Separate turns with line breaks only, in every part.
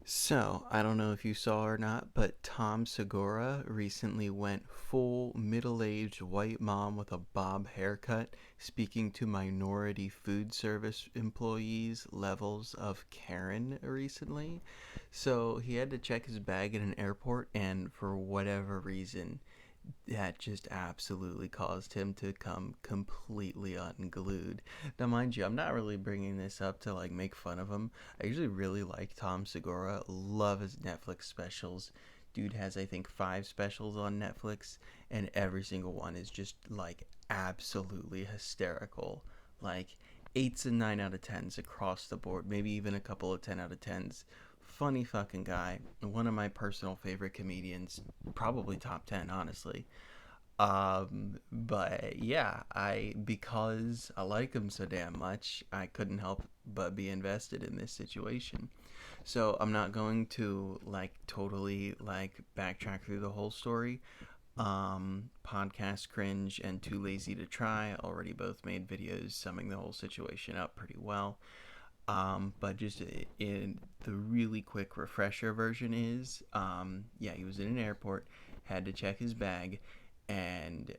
So, I don't know if you saw or not, but Tom Segura recently went full middle aged white mom with a bob haircut, speaking to minority food service employees levels of Karen recently. So, he had to check his bag at an airport, and for whatever reason, that just absolutely caused him to come completely unglued. Now, mind you, I'm not really bringing this up to like make fun of him. I usually really like Tom Segura, love his Netflix specials. Dude has, I think, 5 specials on Netflix, and every single one is just like absolutely hysterical. Like 8s and 9 out of 10s across the board, maybe even a couple of 10 out of 10s. Funny fucking guy. One of my personal favorite comedians, probably top 10, honestly. But yeah, I because I like him so damn much, I couldn't help but be invested in this situation. So I'm not going to like totally like backtrack through the whole story. Podcast Cringe and Too Lazy to Try already both made videos summing the whole situation up pretty well. But just in the really quick refresher version is, yeah, he was in an airport, had to check his bag, and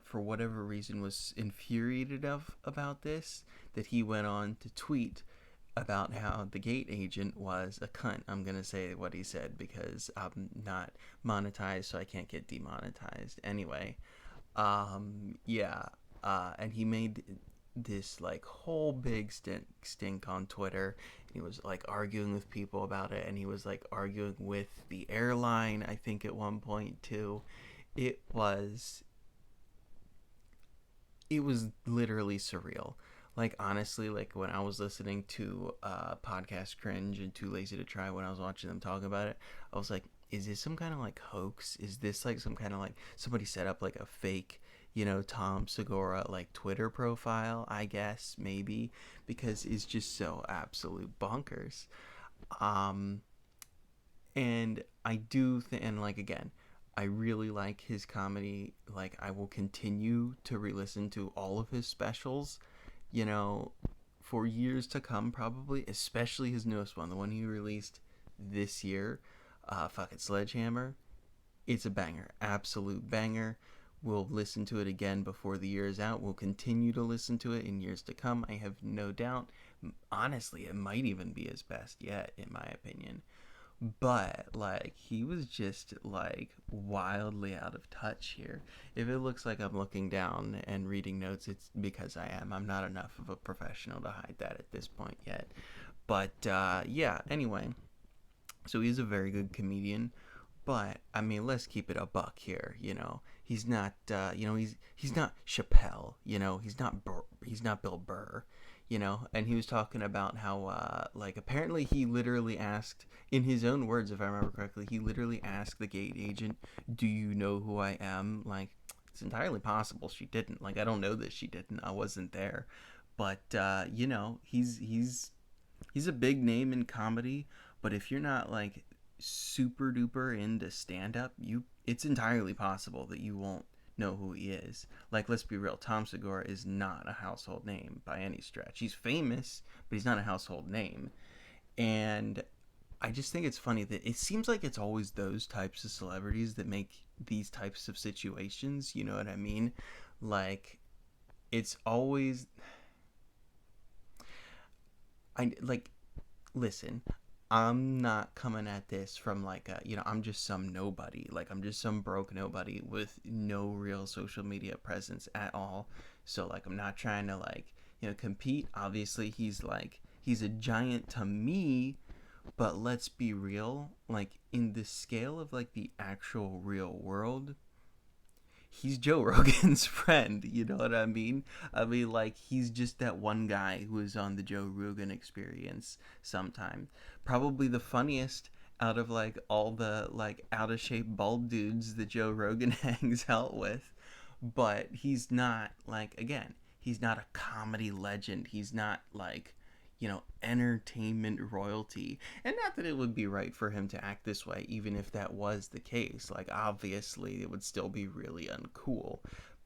for whatever reason was infuriated about this, that he went on to tweet about how the gate agent was a cunt. I'm gonna say what he said because I'm not monetized, so I can't get demonetized. Anyway, yeah, and he made this like whole big stink on Twitter. He was like arguing with people about it, and he was like arguing with the airline. I think at one point too, it was it was literally surreal. Like honestly, like when I was listening to podcast cringe and Too Lazy to Try, when I was watching them talk about it, I was like, is this some kind of like hoax? Is this like some kind of like somebody set up like a fake, Tom Segura like Twitter profile? I guess maybe, because it's just so absolute bonkers. Um, and I do think, and like again, I really like his comedy. Like I will continue to re-listen to all of his specials, you know, for years to come, probably, especially his newest one, the one he released this year, fuck it, Sledgehammer. It's a banger, absolute banger. We'll listen to it again before the year is out. We'll continue to listen to it in years to come. I have no doubt. Honestly, it might even be his best yet, in my opinion. But like he was just like wildly out of touch here. If it looks like I'm looking down and reading notes, it's because I am. I'm not enough of a professional to hide that at this point yet. But yeah, anyway, so he's a very good comedian. But I mean, let's keep it a buck here. He's not. He's not Chappelle. He's not Bill Burr. And he was talking about how like apparently he literally asked, in his own words, if I remember correctly, he literally asked the gate agent, "Do you know who I am?" Like it's entirely possible she didn't. Like I don't know that she didn't. I wasn't there. But he's a big name in comedy, but if you're not like super duper into stand up, you it's entirely possible that you won't know who he is. Like let's be real, Tom Segura is not a household name by any stretch. He's famous, but he's not a household name. And I just think it's funny that it seems like it's always those types of celebrities that make these types of situations, you know what I mean? Like it's always I like listen, I'm not coming at this from like I'm just some nobody. Like I'm just some broke nobody with no real social media presence at all. So like I'm not trying to like, compete. Obviously, he's a giant to me, but let's be real, like in the scale of like the actual real world, he's Joe Rogan's friend. You know what I mean? I mean, like, he's just that one guy who is on the Joe Rogan experience sometime. Probably the funniest out of like all the like out of shape bald dudes that Joe Rogan hangs out with. But he's not like, again, he's not a comedy legend. He's not like, entertainment royalty. And not that it would be right for him to act this way, even if that was the case. Like, obviously, it would still be really uncool.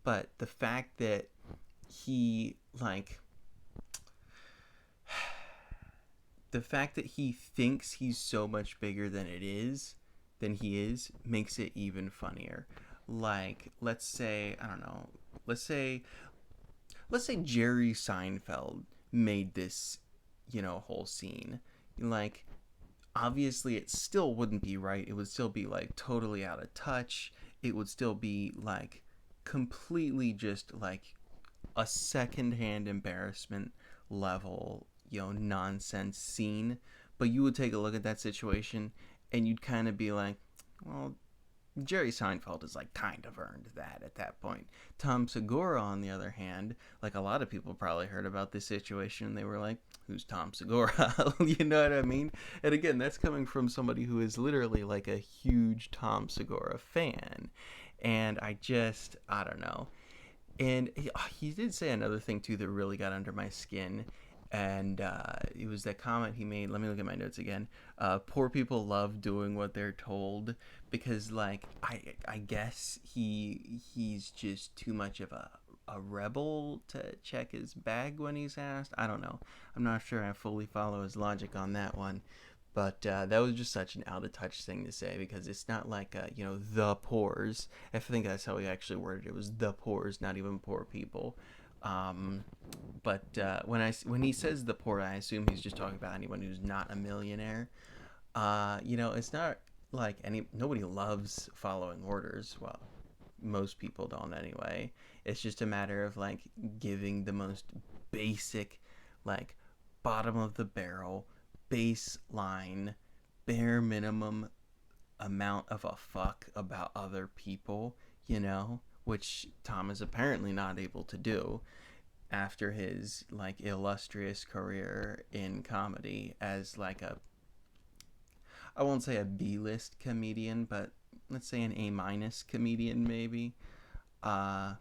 But the fact that he, like, the fact that he thinks he's so much bigger than he is, makes it even funnier. Like, let's say, I don't know, let's say, let's say Jerry Seinfeld made this, whole scene. Like, obviously it still wouldn't be right. It would still be like totally out of touch. It would still be like completely just like a secondhand embarrassment level, nonsense scene. But you would take a look at that situation and you'd kind of be like, well, Jerry Seinfeld has like kind of earned that at that point. Tom Segura, on the other hand, like a lot of people probably heard about this situation and they were like, "Who's Tom Segura?" You know what I mean? And again, that's coming from somebody who is literally like a huge Tom Segura fan. And I don't know. And he did say another thing too that really got under my skin, and it was that comment he made. Let me look at my notes again. Poor people love doing what they're told because, like, I guess he's just too much of a rebel to check his bag when he's asked. I don't know. I'm not sure I fully follow his logic on that one. But that was just such an out of touch thing to say because it's not like, the poors. I think that's how he actually worded it. It was the poors, not even poor people. Um, but when he says the poor, I assume he's just talking about anyone who's not a millionaire. It's not like nobody loves following orders. Well, most people don't anyway. It's just a matter of like giving the most basic, like bottom of the barrel, baseline, bare minimum amount of a fuck about other people, which Tom is apparently not able to do after his like illustrious career in comedy as like I won't say a B-list comedian, but let's say an A- comedian maybe. Uh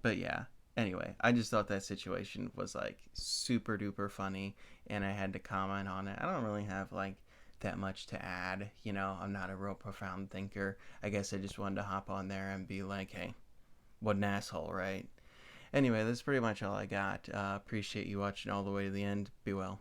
but yeah. Anyway, I just thought that situation was like super duper funny and I had to comment on it. I don't really have like that much to add, I'm not a real profound thinker. I guess I just wanted to hop on there and be like, hey, what an asshole, right? Anyway, that's pretty much all I got. Appreciate you watching all the way to the end. Be well.